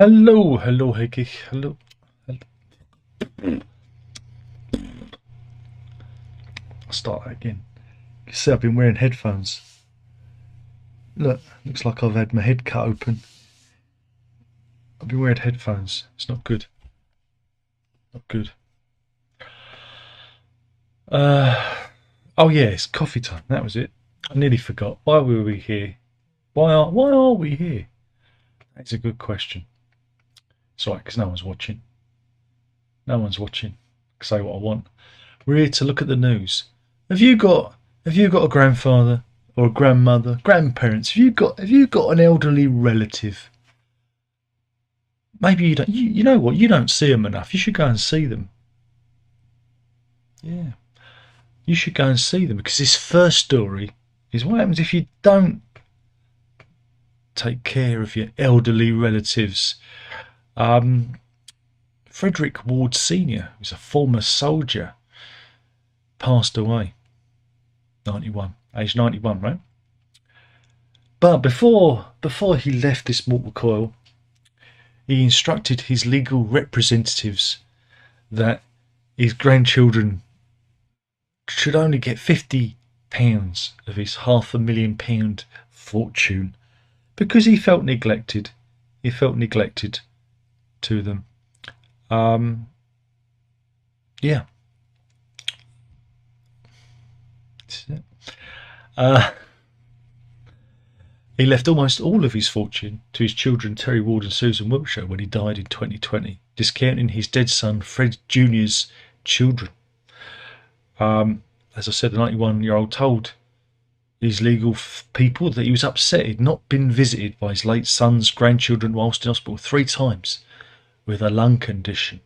Hello, hello, Hickey. Hello. I'll start that again. You see, I've been wearing headphones. Look, looks like I've had my head cut open. I've been wearing headphones. It's not good. Not good. Oh yeah, it's coffee time. That was it. I nearly forgot. Why were we here? Why are we here? That's a good question. It's alright, because no one's watching. No one's watching. I can say what I want. We're here to look at the news. Have you got a grandfather or a grandmother, grandparents? Have you got an elderly relative? Maybe you don't. You know what? You don't see them enough. You should go and see them. Yeah, you should go and see them, because this first story is what happens if you don't take care of your elderly relatives. Frederick Ward Sr., who's a former soldier, passed away. 91, age 91, right? But before he left this mortal coil, he instructed his legal representatives that his grandchildren should only get £50 of his £500,000 fortune, because he felt neglected. He felt neglected to them. Yeah. He left almost all of his fortune to his children Terry Ward and Susan Wiltshire when he died in 2020, discounting his dead son Fred Jr.'s children. As I said, the 91-year-old told these legal people that he was upset he'd not been visited by his late son's grandchildren whilst in hospital 3 times with a lung condition.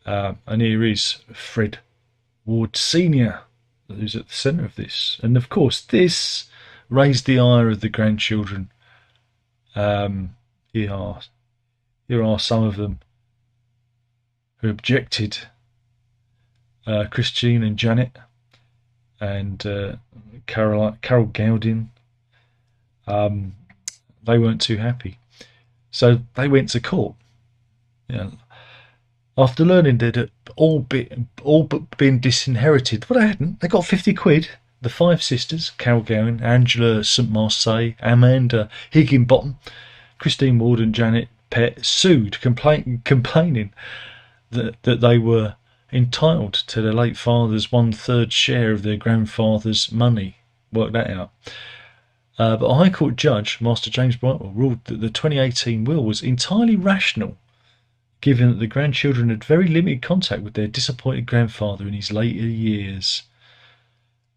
And here is Fred Ward Sr., who's at the centre of this. And of course, this raised the ire of the grandchildren. Here are some of them who objected. Christine and Janet and Carol Gowdin. They weren't too happy, so they went to court. After learning that it all but been disinherited. Well, they hadn't. They got £50. The 5 sisters, Carol Gowan, Angela St Marseille, Amanda Higginbottom, Christine Ward and Janet Pett, sued, complaining that they were entitled to their late father's 1/3 share of their grandfather's money. Work that out. But a High Court judge, Master James Brightwell, ruled that the 2018 will was entirely rational, given that the grandchildren had very limited contact with their disappointed grandfather in his later years.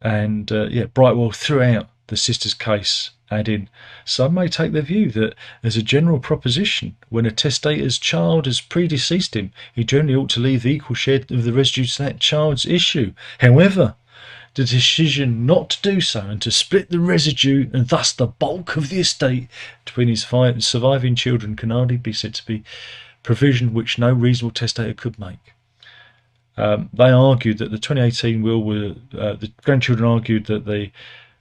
And Brightwell threw out the sisters' case, adding, some may take the view that, as a general proposition, when a testator's child has predeceased him, he generally ought to leave the equal share of the residue to that child's issue. However, the decision not to do so and to split the residue and thus the bulk of the estate between his 5 surviving children can hardly be said to be provision which no reasonable testator could make. They argued that the 2018 will the grandchildren argued that the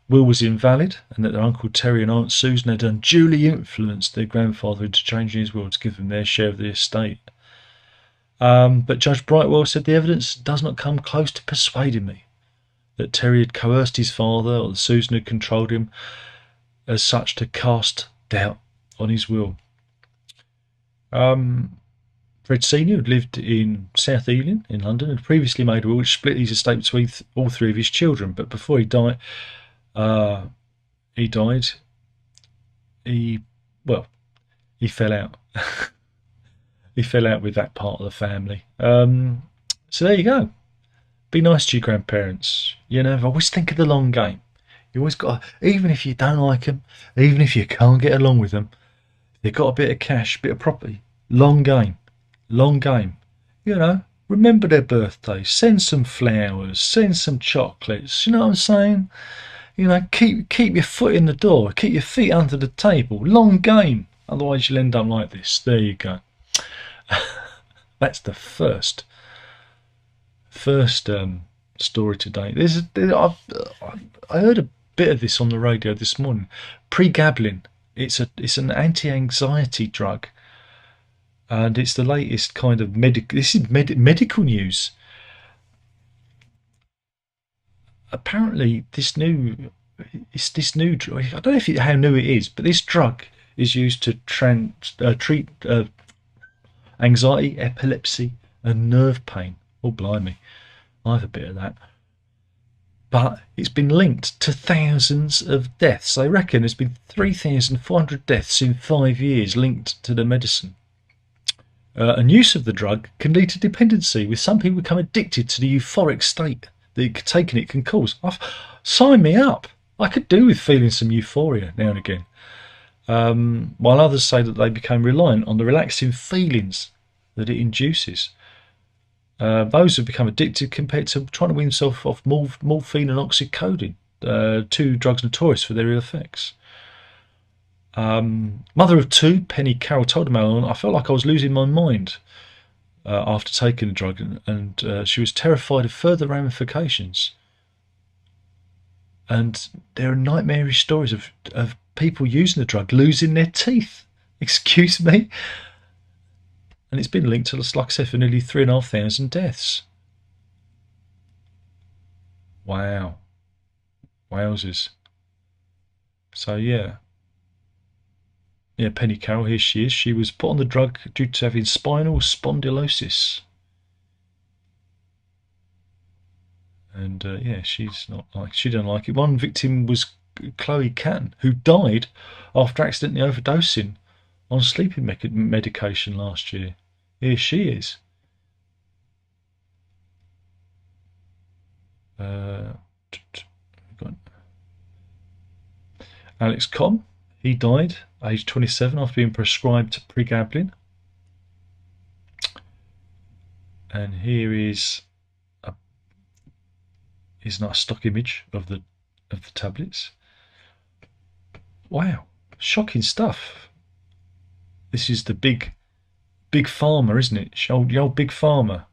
will was invalid and that their Uncle Terry and Aunt Susan had unduly influenced their grandfather into changing his will to give them their share of the estate. But Judge Brightwell said the evidence does not come close to persuading me that Terry had coerced his father or that Susan had controlled him as such to cast doubt on his will. Fred Sr., who lived in South Ealing in London, had previously made a will which split his estate between all 3 of his children. But before he died, he fell out. He fell out with that part of the family. So there you go. Be nice to your grandparents. Always think of the long game. You always got, even if you don't like them, even if you can't get along with them, they've got a bit of cash, a bit of property. Long game. Remember their birthdays. Send some flowers. Send some chocolates. You know what I'm saying? Keep your foot in the door. Keep your feet under the table. Long game. Otherwise, you'll end up like this. There you go. That's the first story today. I heard a bit of this on the radio this morning. Pregabalin. It's an anti-anxiety drug and it's the latest kind of medical news. Apparently, this new drug. I don't know how new it is, but this drug is used to treat anxiety, epilepsy, and nerve pain. Oh, blimey, I have a bit of that. But it's been linked to thousands of deaths. They reckon there's been 3,400 deaths in 5 years linked to the medicine. And use of the drug can lead to dependency, with some people become addicted to the euphoric state that taking it can cause. Sign me up. I could do with feeling some euphoria now and again. While others say that they become reliant on the relaxing feelings that it induces. Those who become addicted compared to trying to wean themselves off morphine and oxycodone, two drugs notorious for their ill effects. Mother of two, Penny Carroll, told Mail, I felt like I was losing my mind after taking the drug, and she was terrified of further ramifications. And there are nightmarish stories of people using the drug losing their teeth. Excuse me? And it's been linked to, like I said, for nearly 3,500 deaths. Wow. Wowzers. So, yeah. Yeah, Penny Carroll, here she is. She was put on the drug due to having spinal spondylosis. And yeah, she didn't like it. One victim was Chloe Catton, who died after accidentally overdosing on sleeping medication last year. Here she is. Alex Cobb, he died aged 27 after being prescribed pregabalin. And here is not a stock image of the tablets. Wow, shocking stuff. This is the big pharma, isn't it? The old big pharma.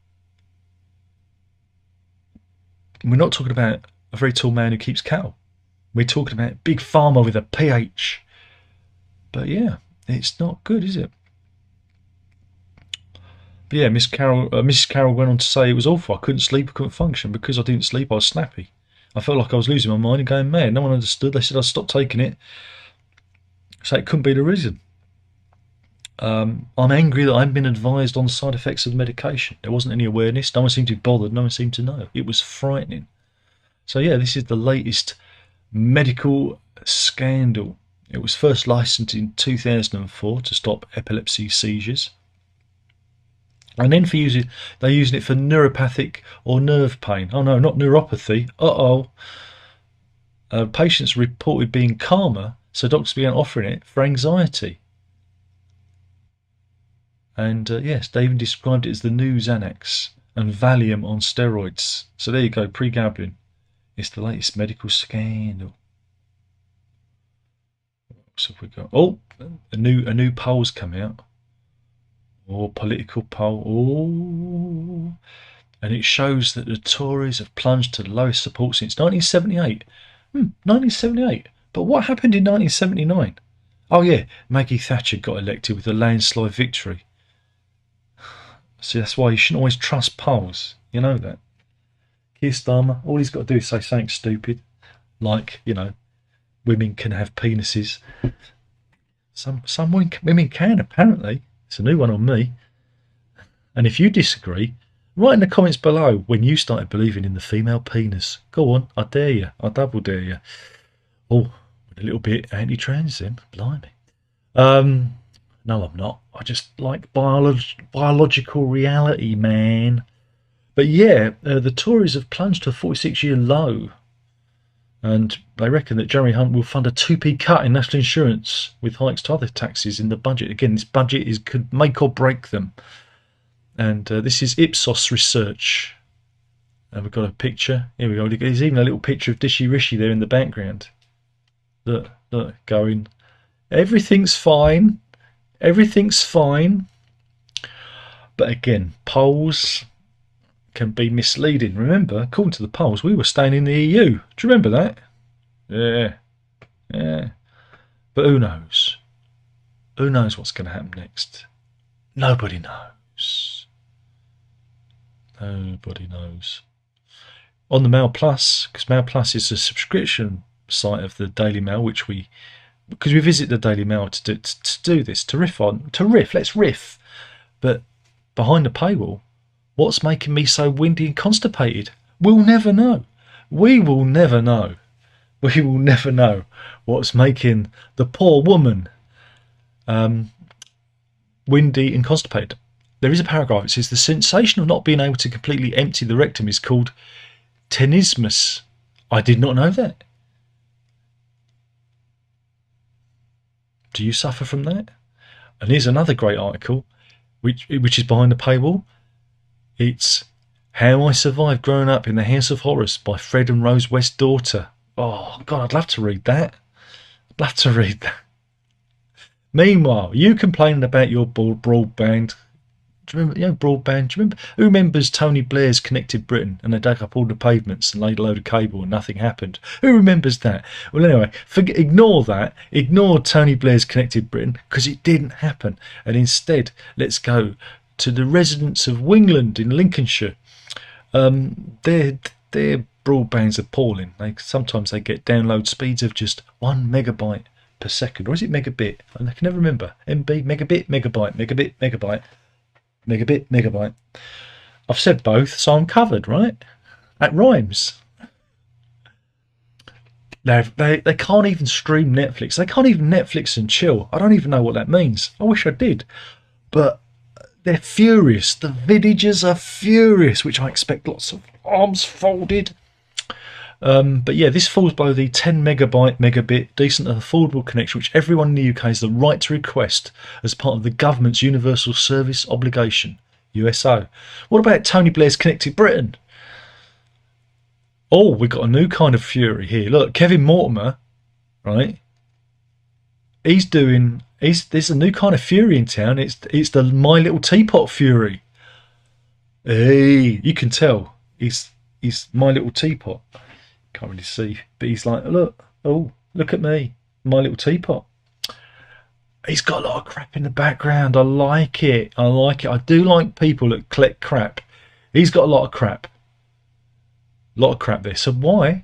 We're not talking about a very tall man who keeps cattle. We're talking about big pharma with a PH. But yeah, it's not good, is it? But yeah, Mrs. Carroll went on to say it was awful. I couldn't sleep, I couldn't function. Because I didn't sleep, I was snappy. I felt like I was losing my mind and going mad. No one understood. They said I stopped taking it. So it couldn't be the reason. I'm angry that I hadn't been advised on the side effects of the medication. There wasn't any awareness. No one seemed to be bothered. No one seemed to know. It was frightening. So yeah, this is the latest medical scandal. It was first licensed in 2004 to stop epilepsy seizures. And then they're using it for neuropathic or nerve pain. Oh no, not neuropathy. Patients reported being calmer, so doctors began offering it for anxiety. And yes, they even described it as the new Xanax and Valium on steroids. So there you go, pregabalin. It's the latest medical scandal. What else have we got? Oh, a new poll's come out. Or political poll. Oh, and it shows that the Tories have plunged to the lowest support since 1978. 1978. But what happened in 1979? Oh yeah, Maggie Thatcher got elected with a landslide victory. See, that's why you shouldn't always trust polls. You know that. Keir Starmer, all he's got to do is say something stupid, like, women can have penises. Some women can, apparently. It's a new one on me. And if you disagree, write in the comments below when you started believing in the female penis. Go on, I dare you. I double dare you. Oh, a little bit anti-trans then. Blimey. No, I'm not. I just like biological reality, man. But yeah, the Tories have plunged to a 46-year low. And they reckon that Jeremy Hunt will fund a 2p cut in national insurance with hikes to other taxes in the budget. Again, this budget could make or break them. And this is Ipsos research. And we've got a picture. Here we go. There's even a little picture of Dishy Rishi there in the background. Look, going, everything's fine. Everything's fine. But again, polls can be misleading. Remember, according to the polls, we were staying in the EU. Do you remember that? Yeah. But who knows? Who knows what's going to happen next? Nobody knows. Nobody knows. On the Mail Plus, because Mail Plus is a subscription site of the Daily Mail, because we visit the Daily Mail to do this, to riff, let's riff. But behind the paywall, what's making me so windy and constipated? We'll never know. We will never know. We will never know what's making the poor woman windy and constipated. There is a paragraph. It says the sensation of not being able to completely empty the rectum is called tenesmus. I did not know that. Do you suffer from that? And here's another great article, which is behind the paywall. It's How I Survived Growing Up in the House of Horrors by Fred and Rose West's daughter. Oh, God, I'd love to read that. I'd love to read that. Meanwhile, you complaining about your broadband. Do you remember, broadband? Do you remember? Who remembers Tony Blair's Connected Britain and they dug up all the pavements and laid a load of cable and nothing happened? Who remembers that? Well, anyway, ignore that. Ignore Tony Blair's Connected Britain because it didn't happen. And instead, let's go to the residents of Wingland in Lincolnshire. Their broadband's appalling. Sometimes they get download speeds of just 1 megabyte per second, or is it megabit? I can never remember. MB, megabit, megabyte, megabit, megabyte, megabit, megabyte. I've said both, so I'm covered, right? That rhymes. They can't even stream Netflix. They can't even Netflix and chill. I don't even know what that means. I wish I did. But they're furious. The villagers are furious, which I expect lots of arms folded. But yeah, this falls below the 10 megabyte megabit decent and affordable connection which everyone in the UK has the right to request as part of the government's universal service obligation, USO. What about Tony Blair's Connected Britain? Oh, we've got a new kind of fury here. Look, Kevin Mortimer, right? There's a new kind of fury in town. It's the My Little Teapot fury. Hey, you can tell he's My Little Teapot. Can't really see, but he's like, look at me, My Little Teapot. He's got a lot of crap in the background. I like it. I do like people that collect crap. He's got a lot of crap there. So why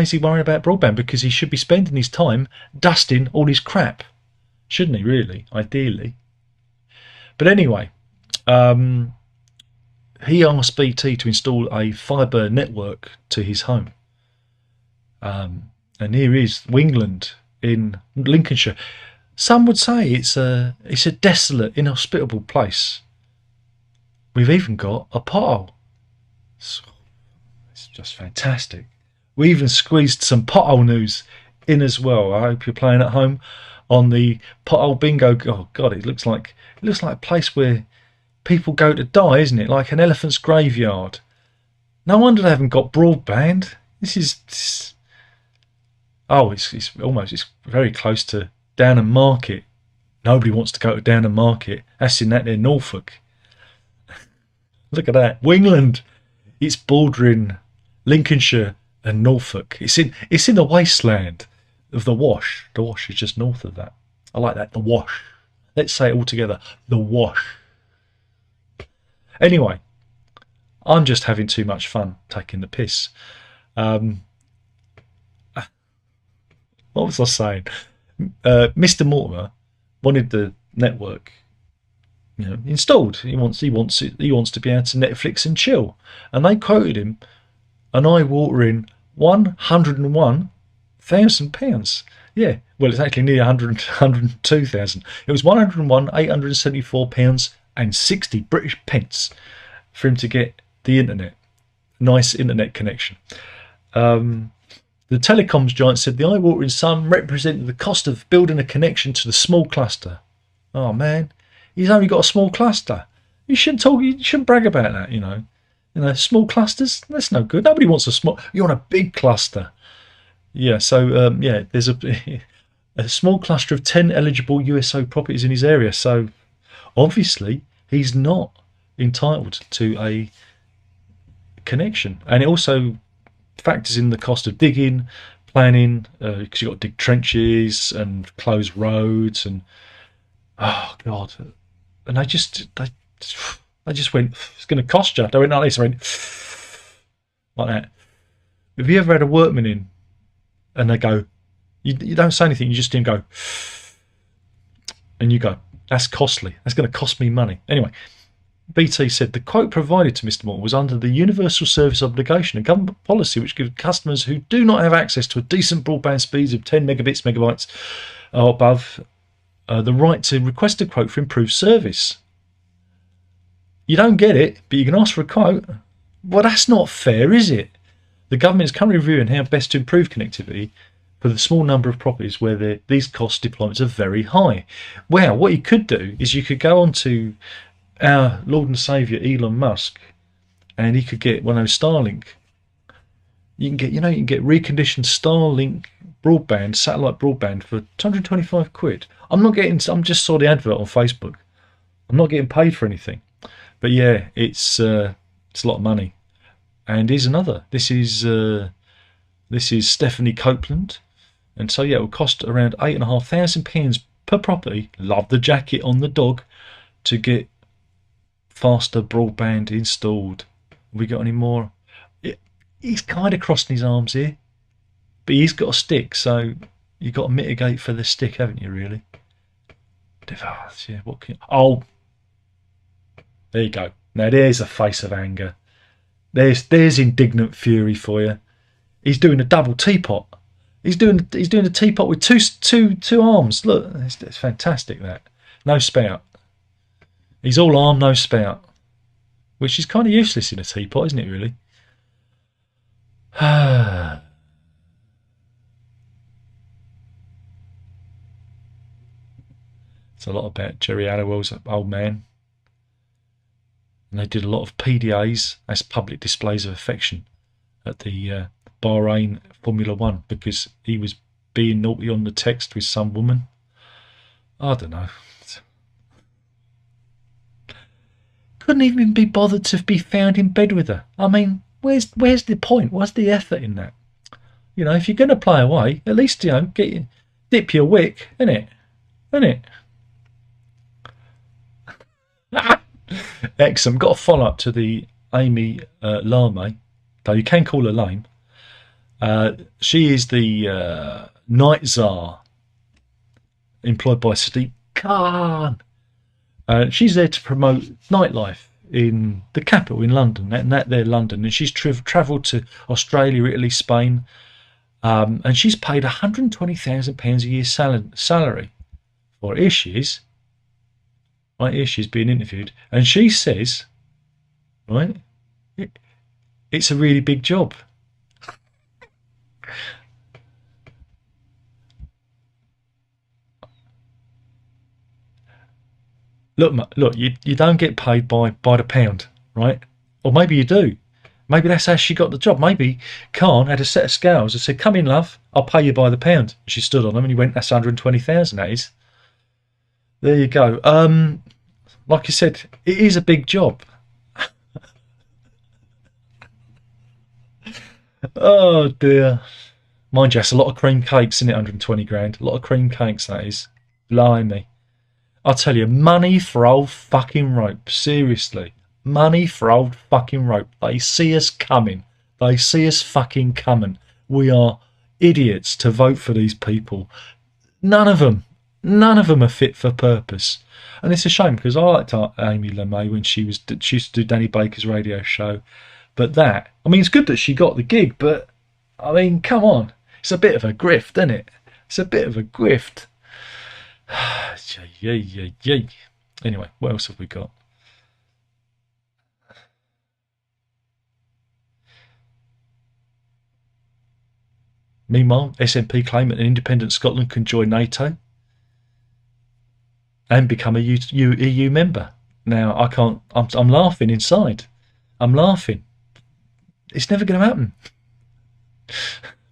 is he worrying about broadband? Because he should be spending his time dusting all his crap, shouldn't he? Really, ideally. But anyway, he asked BT to install a fibre network to his home. And here is Wingland in Lincolnshire. Some would say it's a desolate, inhospitable place. We've even got a pothole. It's just fantastic. We even squeezed some pothole news in as well. I hope you're playing at home on the pothole bingo. Oh God, it looks like a place where people go to die, isn't it? Like an elephant's graveyard. No wonder they haven't got broadband. It's very close to Downham Market. Nobody wants to go to Downham Market. That's in that near Norfolk. Look at that. Wingland. It's bordering Lincolnshire and Norfolk. It's in the wasteland of the Wash. The Wash is just north of that. I like that. The Wash. Let's say it all together. The Wash. Anyway, I'm just having too much fun taking the piss. What was I saying? Mr. Mortimer wanted the network, installed. He wants to be able to Netflix and chill. And they quoted him an eye-watering £101,000. Yeah, well, it's actually nearly 102,000. It was £101,874 and 60 British pence for him to get the internet, nice internet connection. The telecoms giant said the eye-watering sum represented the cost of building a connection to the small cluster. Oh man, he's only got a small cluster. You shouldn't brag about that, small clusters, that's no good. Nobody wants a small. You want a big cluster. Yeah, so there's a small cluster of 10 eligible USO properties in his area. So obviously he's not entitled to a connection, and it also factors in the cost of digging, planning, because you've got to dig trenches and close roads, and oh god, and they just went, it's going to cost you. They went like this. I went like that. Have you ever had a workman in and they go, you don't say anything, you just didn't go, and you go, that's costly. That's going to cost me money. Anyway, BT said the quote provided to Mr. Moore was under the Universal Service Obligation, a government policy which gives customers who do not have access to a decent broadband speeds of 10 megabytes or above the right to request a quote for improved service. You don't get it, but you can ask for a quote. Well, that's not fair, is it? The government is currently reviewing how best to improve connectivity for the small number of properties where these cost deployments are very high. Well, what you could do is you could go on to our Lord and Saviour Elon Musk, and he could get one of those Starlink. You can get reconditioned Starlink broadband, satellite broadband for 225 quid. I'm just saw the advert on Facebook. I'm not getting paid for anything, but yeah, it's a lot of money. And here's another. This is Stephanie Copeland, and so yeah, it will cost around £8,500 per property. Love the jacket on the dog to get faster broadband installed. Have we got any more? He's kind of crossing his arms here, but he's got a stick, so you've got to mitigate for the stick, haven't you, really? Yeah, what can you... Oh, there you go. Now there's a face of anger. There's indignant fury for you. He's doing a double teapot. He's doing a teapot with two arms. Look, it's fantastic. That no spout. He's all arm, no spout, which is kind of useless in a teapot, isn't it? Really. It's a lot about Jerry Halliwell's old man. And they did a lot of PDAs as public displays of affection at the Bahrain Formula One because he was being naughty on the text with some woman. I don't know. Couldn't even be bothered to be found in bed with her. I mean, where's the point? What's the effort in that? You know, if you're going to play away, at least, you know, dip your wick, innit? Excellent. Got a follow up to the Amy Lame, though you can call her lame. She is the night czar employed by Sadiq Khan. She's there to promote nightlife in the capital, in London, and London. And she's travelled to Australia, Italy, Spain, and she's paid £120,000 a year salary. Well, here she is. Right, here she's being interviewed, and she says, right, it's a really big job. Look, you don't get paid by the pound, right? Or maybe you do. Maybe that's how she got the job. Maybe Khan had a set of scales and said, come in, love, I'll pay you by the pound. She stood on them and he went, that's 120,000, that is. There you go. Like I said, it is a big job. Oh dear. Mind you, that's a lot of cream cakes, isn't it? 120 grand. A lot of cream cakes, that is. Blimey. I'll tell you, money for old fucking rope. Seriously. Money for old fucking rope. They see us coming. They see us fucking coming. We are idiots to vote for these people. None of them are fit for purpose. And it's a shame because I liked Amy LeMay when she used to do Danny Baker's radio show. But it's good that she got the gig, but I mean, come on. It's a bit of a grift, isn't it? It's a bit of a grift. Anyway, what else have we got? Meanwhile, SNP claim that an independent Scotland can join NATO and become a EU member. Now, I can't. I'm laughing inside. I'm laughing. It's never going to happen.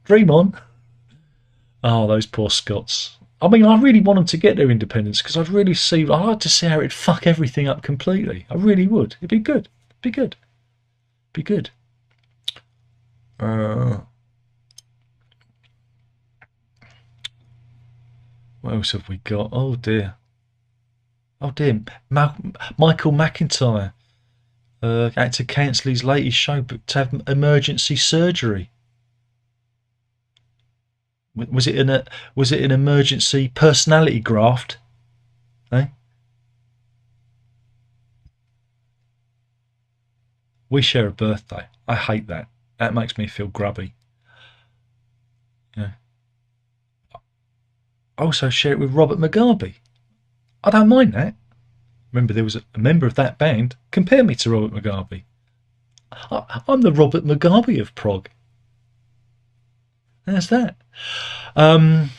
Dream on. Oh, those poor Scots. I mean, I really want them to get their independence because I'd like to see how it'd fuck everything up completely. I really would. It'd be good. Be good. What else have we got? Oh dear. Oh dear, Michael McIntyre had to cancel his latest show but to have emergency surgery. Was it an emergency personality graft? Eh? We share a birthday. I hate that. That makes me feel grubby. Yeah. I also share it with Robert Mugabe. I don't mind that. Remember, there was a member of that band. Compare me to Robert Mugabe. I'm the Robert Mugabe of prog. How's that? Um,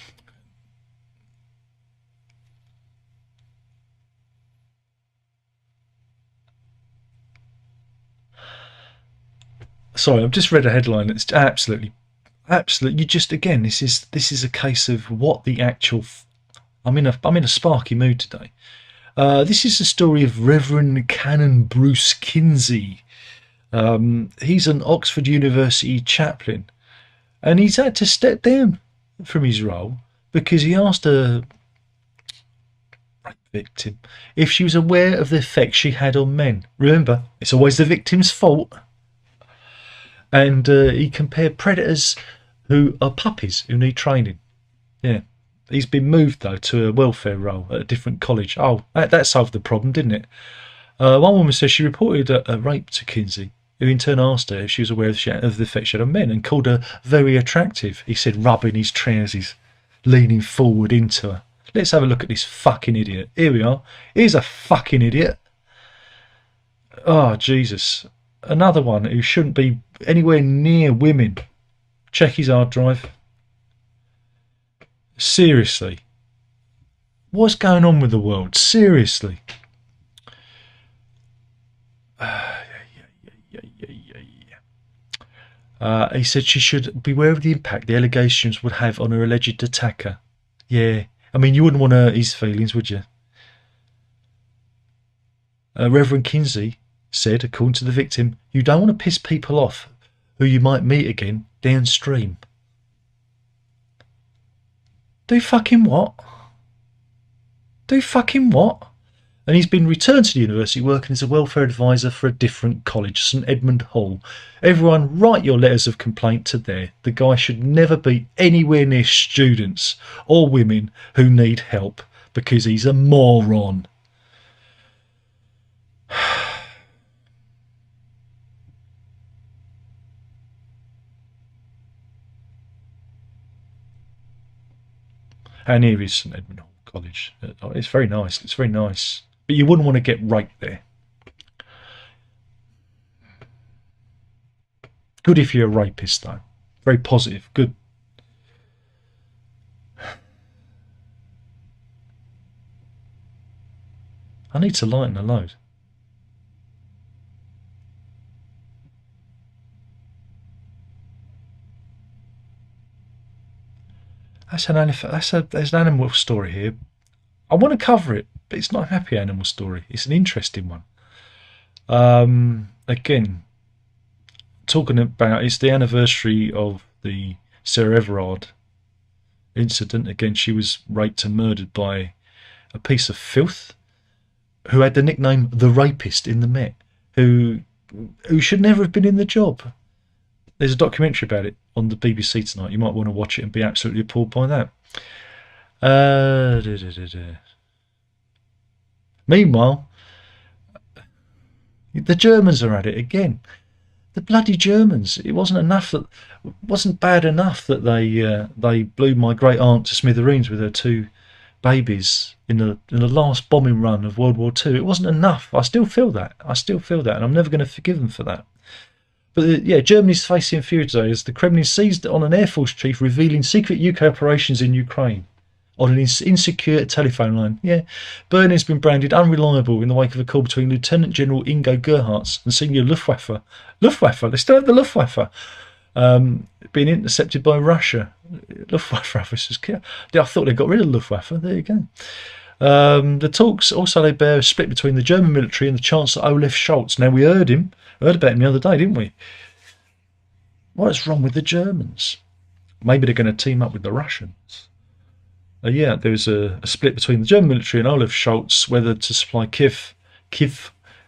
sorry, I've just read a headline. It's absolutely. You just again, this is a case of what the actual. I'm in a sparky mood today. This is the story of Reverend Canon Bruce Kinsey. He's an Oxford University chaplain, and he's had to step down from his role because he asked a victim if she was aware of the effect she had on men. Remember, it's always the victim's fault. And he compared predators who are puppies who need training. Yeah. He's been moved, though, to a welfare role at a different college. Oh, that solved the problem, didn't it? One woman says she reported a rape to Kinsey, who in turn asked her if she was aware of the effect she had on men and called her very attractive. He said, rubbing his trousers, leaning forward into her. Let's have a look at this fucking idiot. Here we are. Here's a fucking idiot. Oh, Jesus. Another one who shouldn't be anywhere near women. Check his hard drive. Seriously. What's going on with the world? Seriously. He said she should beware of the impact the allegations would have on her alleged attacker. Yeah. I mean, you wouldn't want to hurt his feelings, would you? Reverend Kinsey said, according to the victim, you don't want to piss people off who you might meet again downstream. Do fucking what? Do fucking what? And he's been returned to the university working as a welfare advisor for a different college, St Edmund Hall. Everyone write your letters of complaint to there. The guy should never be anywhere near students or women who need help because he's a moron. And here is St Edmund Hall College. It's very nice. It's very nice. But you wouldn't want to get raped there. Good if you're a rapist, though. Very positive. Good. I need to lighten the load. That's there's an animal story here. I want to cover it, but it's not a happy animal story. It's an interesting one. Again, talking about it's the anniversary of the Sarah Everard incident. Again, she was raped and murdered by a piece of filth who had the nickname the Rapist in the Met, who should never have been in the job. There's a documentary about it on the BBC tonight. You might want to watch it and be absolutely appalled by that. Meanwhile, the Germans are at it again. The bloody Germans! It wasn't bad enough that they blew my great aunt to smithereens with her two babies in the last bombing run of World War II. It wasn't enough. I still feel that, and I'm never going to forgive them for that. But Germany's facing fury today as the Kremlin seized on an Air Force chief revealing secret UK operations in Ukraine on an insecure telephone line. Yeah, Berlin has been branded unreliable in the wake of a call between Lieutenant General Ingo Gerhardt and senior Luftwaffe. They still have the Luftwaffe. Being intercepted by Russia. Luftwaffe officers. I thought they got rid of Luftwaffe. There you go. The talks also they bear a split between the German military and the Chancellor Olaf Scholz. Now we heard about him the other day, didn't we? What's wrong with the Germans? Maybe they're going to team up with the Russians. Yeah, there was a split between the German military and Olaf Scholz whether to supply Kiev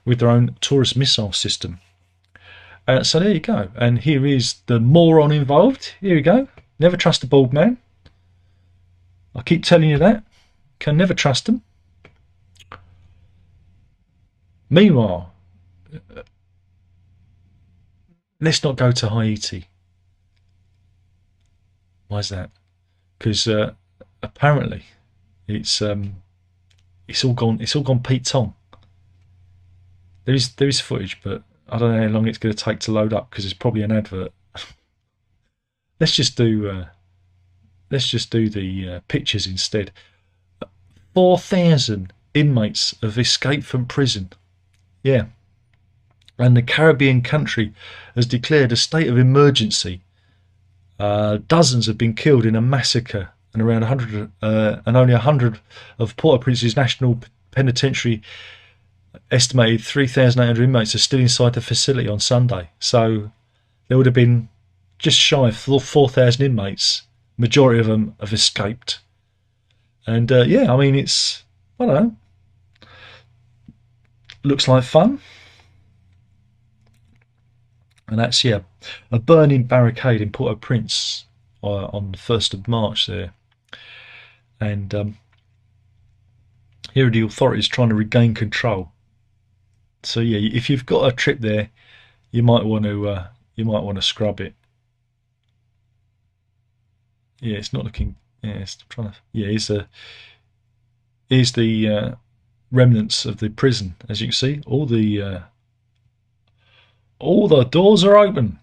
with their own Taurus missile system. So there you go. And here is the moron involved. Here you go. Never trust a bald man. I keep telling you that. Can never trust them. Meanwhile, let's not go to Haiti. Why is that? Because apparently it's all gone. It's all gone Pete Tong. There is footage, but I don't know how long it's going to take to load up because it's probably an advert. let's just do the pictures instead. 4,000 inmates have escaped from prison. Yeah, and the Caribbean country has declared a state of emergency. Dozens have been killed in a massacre, and around 100, and only 100 of Port-au-Prince's National Penitentiary estimated 3,800 inmates are still inside the facility on Sunday. So there would have been just shy of 4,000 inmates. Majority of them have escaped. And yeah, I mean, it's, I don't know, looks like fun. And that's, yeah, a burning barricade in Port-au-Prince on the 1st of March there. And here are the authorities trying to regain control. So yeah, if you've got a trip there, you might want to scrub it. Yeah, it's not looking. Yeah, it's trying to. Yeah, here's the remnants of the prison. As you can see, all the doors are open.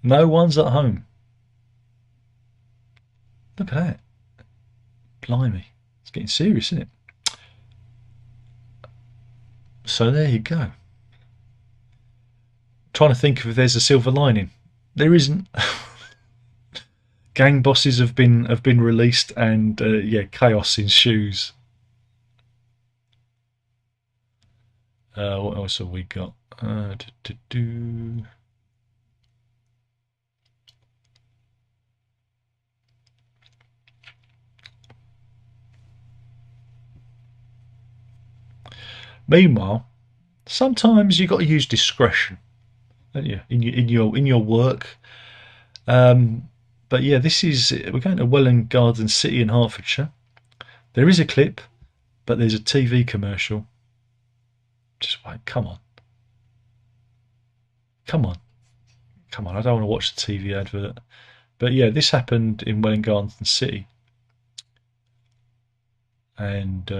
No one's at home. Look at that. Blimey, it's getting serious, isn't it? So there you go. Trying to think if there's a silver lining. There isn't. Gang bosses have been released, and yeah, chaos ensues. What else have we got? Meanwhile, sometimes you've got to use discretion, don't you, in your work. But yeah, we're going to Welwyn Garden City in Hertfordshire. There is a clip, but there's a TV commercial. Just wait, come on. I don't want to watch the TV advert. But yeah, this happened in Welwyn Garden City. And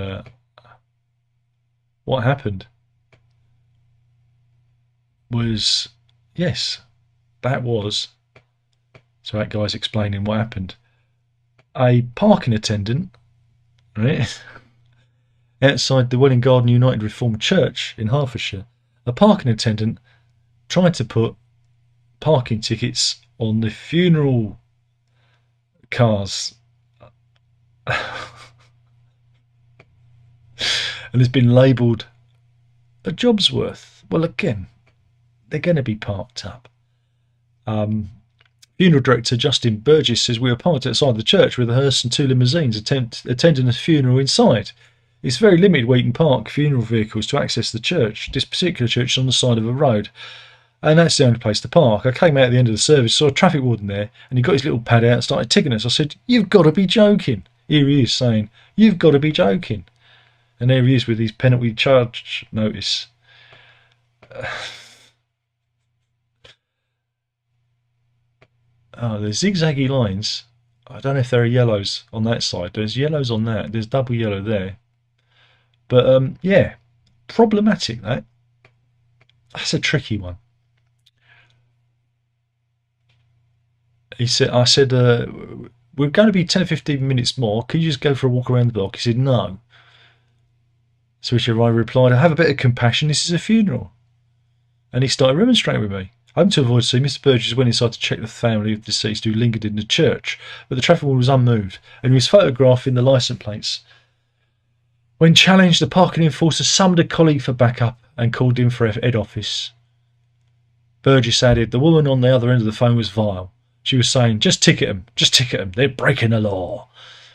what happened was, yes, so that guy's explaining what happened. A parking attendant, right, outside the Welwyn Garden United Reformed Church in Hertfordshire, a parking attendant tried to put parking tickets on the funeral cars. And has been labelled a job's worth. Well, again, they're going to be parked up. Funeral director Justin Burgess says we were parked outside the church with a hearse and 2 limousines attending a funeral inside. It's very limited where you can park funeral vehicles to access the church. This particular church is on the side of a road, and that's the only place to park. I came out at the end of the service, saw a traffic warden there, and he got his little pad out and started ticking us. I said, "You've got to be joking." Here he is saying, "You've got to be joking." And there he is with his penalty charge notice. Oh, there's zigzaggy lines. I don't know if there are yellows on that side. There's yellows on that. There's double yellow there. But yeah, problematic that. That's a tricky one. I said, we're going to be 10 or 15 minutes more. Can you just go for a walk around the block? He said, no. So which I replied, I have a bit of compassion, this is a funeral. And he started remonstrating with me. Hoping to avoid seeing, Mr. Burgess went inside to check the family of the deceased who lingered in the church, but the traffic warden was unmoved, and he was photographing the licence plates. When challenged, the parking enforcer summoned a colleague for backup and called in for head office. Burgess added, the woman on the other end of the phone was vile. She was saying, just ticket them, they're breaking the law.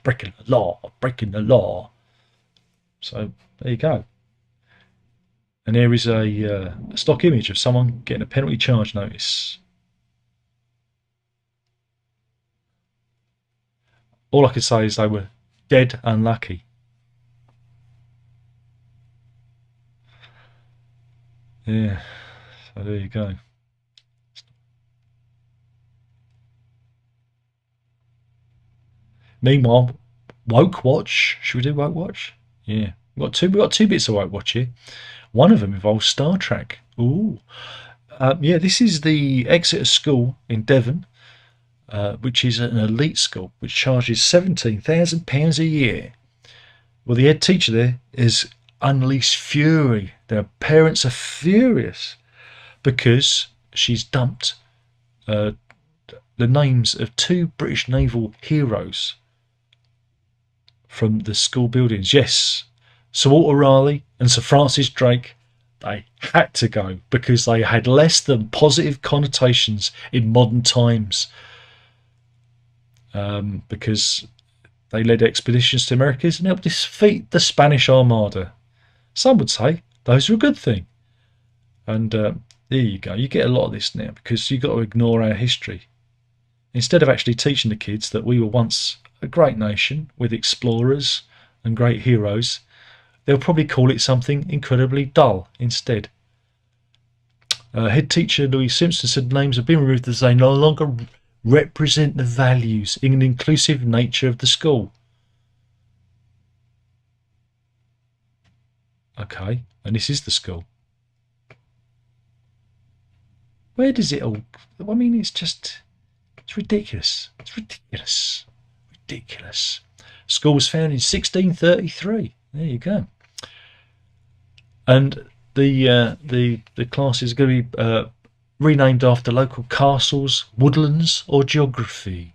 breaking the law, breaking the law. So there you go. And there is a stock image of someone getting a penalty charge notice. All I could say is they were dead unlucky. Yeah, so there you go. Meanwhile, Woke Watch. Should we do Woke Watch? Yeah, we got two bits of Woke Watch here. One of them involves Star Trek. Ooh, yeah. This is the Exeter School in Devon, which is an elite school, which charges £17,000 a year. Well, the head teacher there is unleashed fury. Their parents are furious because she's dumped the names of two British naval heroes from the school buildings. Yes, Sir Walter Raleigh and Sir Francis Drake, they had to go because they had less than positive connotations in modern times, because they led expeditions to Americas and helped defeat the Spanish Armada. Some would say those are a good thing. And there you go. You get a lot of this now because you've got to ignore our history. Instead of actually teaching the kids that we were once a great nation with explorers and great heroes, they'll probably call it something incredibly dull instead. Head teacher Louise Simpson said names have been removed as they no longer represent the values and inclusive nature of the school. Okay, and this is the school. Where does it all... I mean, it's ridiculous. It's ridiculous. Ridiculous. School was founded in 1633. There you go. And the class is going to be renamed after local castles, woodlands, or geography.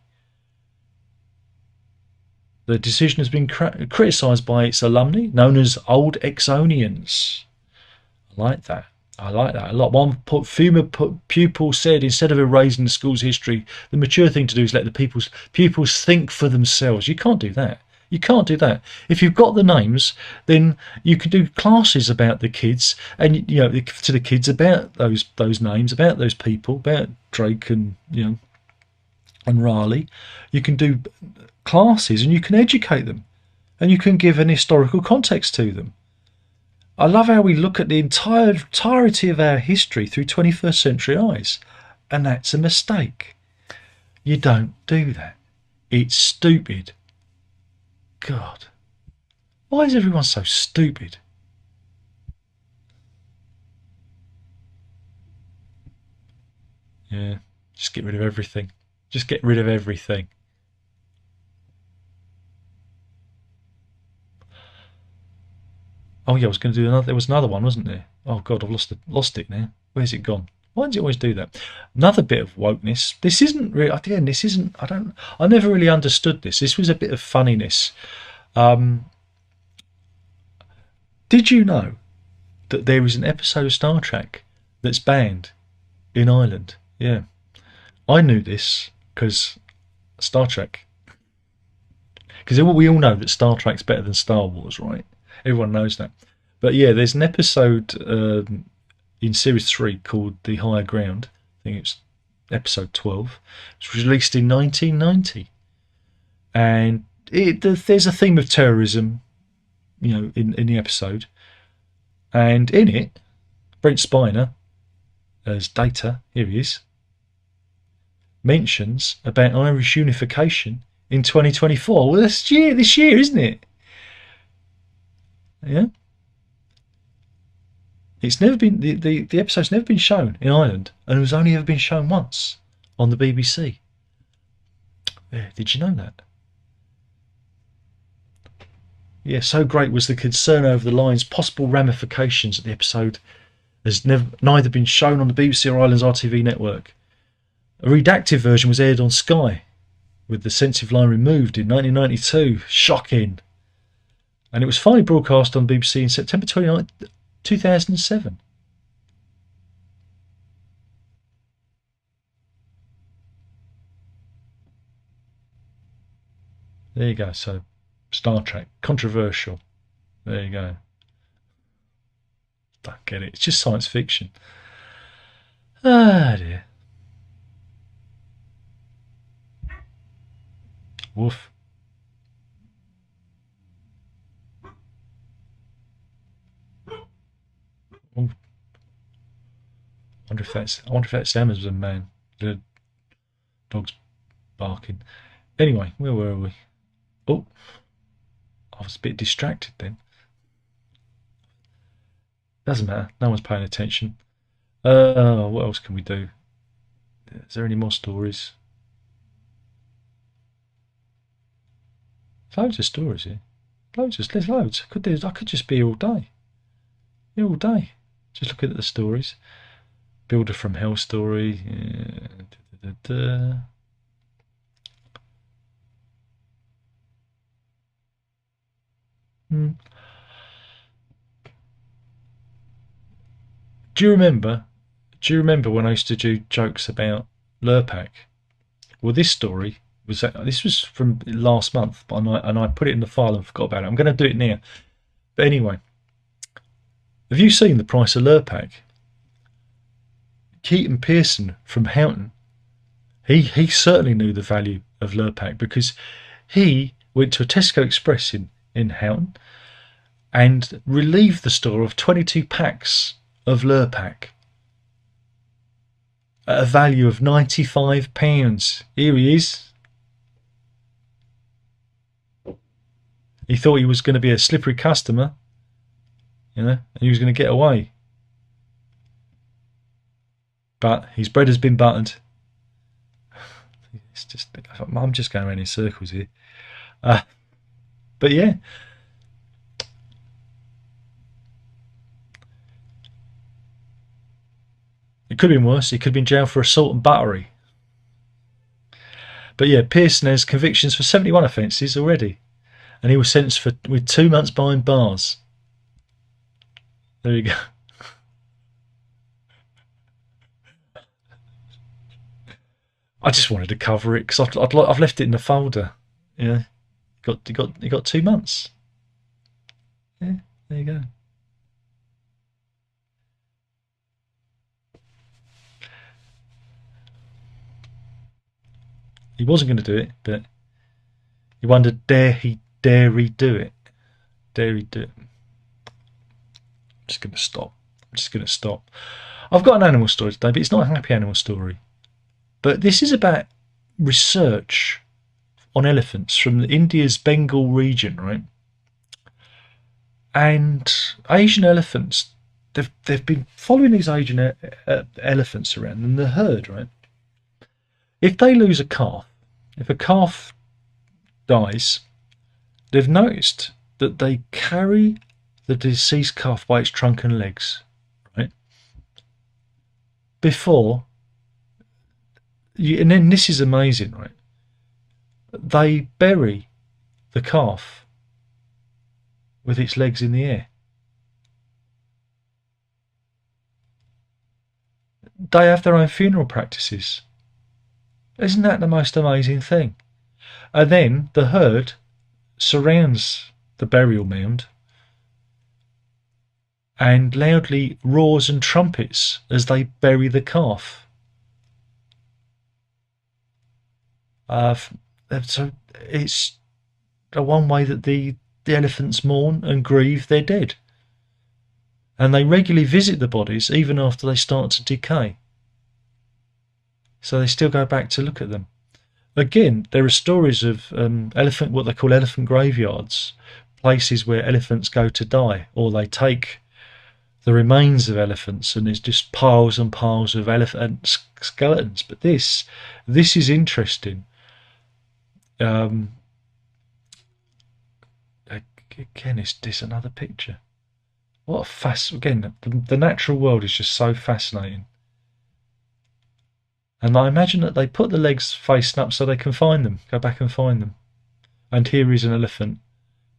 The decision has been criticised by its alumni, known as Old Exonians. I like that. I like that a lot. One female pupil said, instead of erasing the school's history, the mature thing to do is let the pupils think for themselves. You can't do that. You can't do that. If you've got the names, then you can do classes about the kids, and to the kids about those names, about those people, about Drake and and Raleigh. You can do classes, and you can educate them, and you can give an historical context to them. I love how we look at the entirety of our history through 21st century eyes, and that's a mistake. You don't do that. It's stupid. God, why is everyone so stupid? Yeah, just get rid of everything. Just get rid of everything. Oh yeah, I was going to do another. There was another one, wasn't there? Oh God, I've lost it now. Where's it gone? Why does it always do that? Another bit of wokeness. This isn't really. Again, this isn't. I never really understood this. This was a bit of funniness. Did you know that there is an episode of Star Trek that's banned in Ireland? Yeah, I knew this because Star Trek. Because we all know that Star Trek's better than Star Wars, right? Everyone knows that. But yeah, there's an episode in Series 3 called The Higher Ground. I think it's episode 12. It was released in 1990. And there's a theme of terrorism, in the episode. And in it, Brent Spiner, as Data, here he is, mentions about Irish unification in 2024. Well, this year, isn't it? Yeah. It's never been the episode's never been shown in Ireland, and it was only ever been shown once on the BBC. Yeah, did you know that? Yeah, so great was the concern over the line's possible ramifications that the episode has neither been shown on the BBC or Ireland's RTV network. A redacted version was aired on Sky, with the sensitive line removed in 1992. Shocking. And it was finally broadcast on BBC in September 29th, 2007. There you go. So, Star Trek, controversial. There you go. Don't get it. It's just science fiction. Ah, dear. Woof. Oh, I wonder if that's Amazon man. The dog's barking. Anyway, where were we? Oh, I was a bit distracted then. Doesn't matter. No one's paying attention. What else can we do? Is there any more stories? Loads of stories here. There's loads. I could just be here all day. Yeah, all day. Just looking at the stories. Builder from Hell story. Hmm. Do you remember? Do you remember when I used to do jokes about Lurpak? Well, this was from last month, and I put it in the file and forgot about it. I'm going to do it now. But anyway, have you seen the price of Lurpak? Keaton Pearson from Houghton, he certainly knew the value of Lurpak because he went to a Tesco Express in Houghton and relieved the store of 22 packs of Lurpak at a value of £95. Here he is. He thought he was going to be a slippery customer, and he was going to get away. But his bread has been buttered. I'm just going around in circles here. But yeah. It could have been worse. He could have been jailed for assault and battery. But yeah, Pearson has convictions for 71 offences already. And he was sentenced with 2 months behind bars. There you go. I just wanted to cover it because I've left it in the folder. Yeah, he got 2 months. Yeah, there you go. He wasn't going to do it, but he wondered, dare he do it? Dare he do it? I'm just going to stop. I've got an animal story today, but it's not a happy animal story. But this is about research on elephants from India's Bengal region, right? And Asian elephants, they've been following these Asian elephants around in the herd, right? If they lose a calf, if a calf dies, they've noticed that they carry the deceased calf by its trunk and legs, right? And then this is amazing, right? They bury the calf with its legs in the air. They have their own funeral practices. Isn't that the most amazing thing? And then the herd surrounds the burial mound and loudly roars and trumpets as they bury the calf. So it's the one way that the elephants mourn and grieve their dead. And they regularly visit the bodies even after they start to decay. So they still go back to look at them. Again, there are stories of what they call elephant graveyards, places where elephants go to die, or they take the remains of elephants and there's just piles and piles of elephant skeletons. But this is interesting. Again, is this another picture? Again, the natural world is just so fascinating. And I imagine that they put the legs facing up so they can find them, go back and find them. And here is an elephant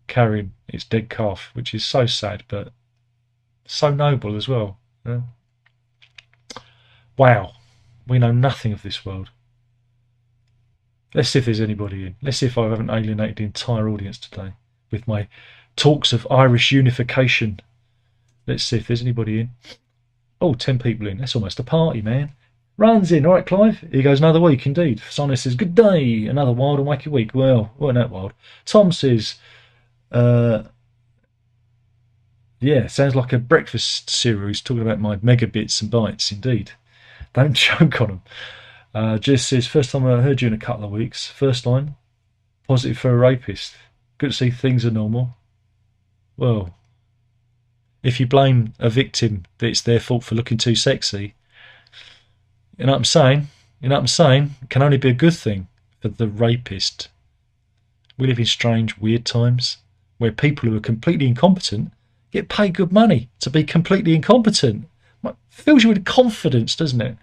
carrying its dead calf, which is so sad, but so noble as well. Yeah? Wow, we know nothing of this world. Let's see if there's anybody in. Let's see if I haven't alienated the entire audience today with my talks of Irish unification. Let's see if there's anybody in. Oh, 10 people in. That's almost a party, man. Runs in. All right, Clive. Here goes another week, indeed. Simon says, good day. Another wild and wacky week. Well, wasn't that wild? Tom says, yeah, sounds like a breakfast series talking about my megabits and bytes, indeed. Don't choke on them. Jess says, first time I heard you in a couple of weeks. First line, positive for a rapist. Good to see things are normal. Well, if you blame a victim that it's their fault for looking too sexy, you know what I'm saying? You know what I'm saying? It can only be a good thing for the rapist. We live in strange, weird times where people who are completely incompetent get paid good money to be completely incompetent. It fills you with confidence, doesn't it?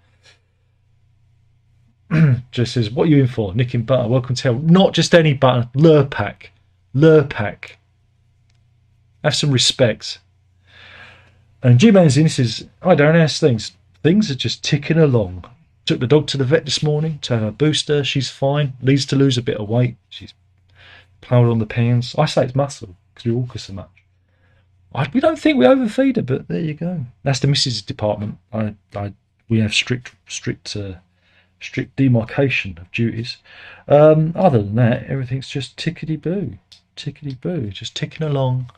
Just says, what are you in for? Nicking butter. Welcome to hell. Not just any butter. Lurpak. Lurpak. Have some respect. And G-Man's in. He says, hi Darren, how's things? Things are just ticking along. Took the dog to the vet this morning to have a booster. She's fine. Needs to lose a bit of weight. She's ploughed on the pounds. I say it's muscle because we walk her so much. We don't think we overfeed her, but there you go. That's the missus department. We have strict demarcation of duties. Other than that, everything's just tickety-boo. Tickety-boo. Just ticking along.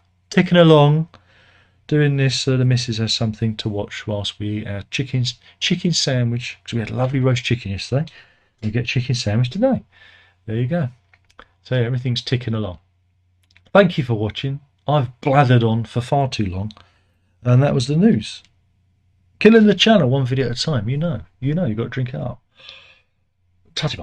Doing this so the missus has something to watch whilst we eat our chicken sandwich. Because we had a lovely roast chicken yesterday. We get chicken sandwich today. There you go. So yeah, everything's ticking along. Thank you for watching. I've blathered on for far too long. And that was the news. Killing the channel one video at a time. You know, you've got to drink it up. Touch it.